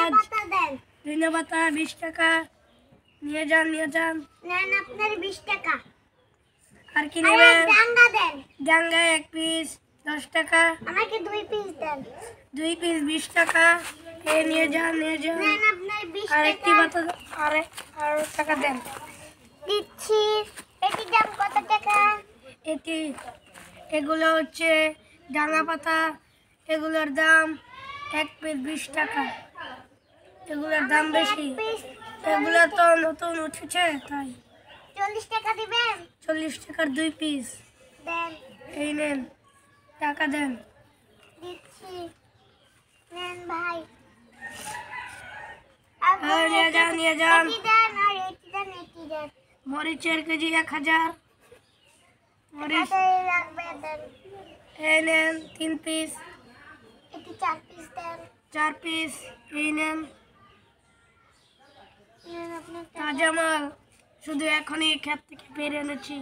পেঁয়াজ ধনিয়া পাতা 20 টাকা নিয়ে যান নেন আপনার 20 টাকা আর কি নেবেন ডাঙ্গা দেন ডাঙ্গা 1 পিস 10 টাকা আমাকে 2 পিস দেন 2 পিস 20 টাকা এই নিয়ে যান নেন আপনার 20 আর টাকা একটি পাতা আর টাকা দেন দিচ্ছি এটি দাম কত টাকা এগুলো হচ্ছে ডাঙ্গা পাতা এগুলোর দাম 1 পিস 20 টাকা এগুলোর দাম বেশি এগুলো তো নতুন উঠেছে তাই 40 টাকা দিবেন 40 টাকার 2 পিস দেন এই নেন টাকা দেন দিচ্ছি নেন ভাই নিয়ে যান এটি দেন আর এটি দেন মরিচের কেজি 1000 মরিচ লাগবে দেন এই নেন 3 পিস এটি 4 পিস দেন 4 পিস এই নেন নেন আপনার তাজা মাল শুধু এখনই ক্ষেত থেকে পেরে এনেছি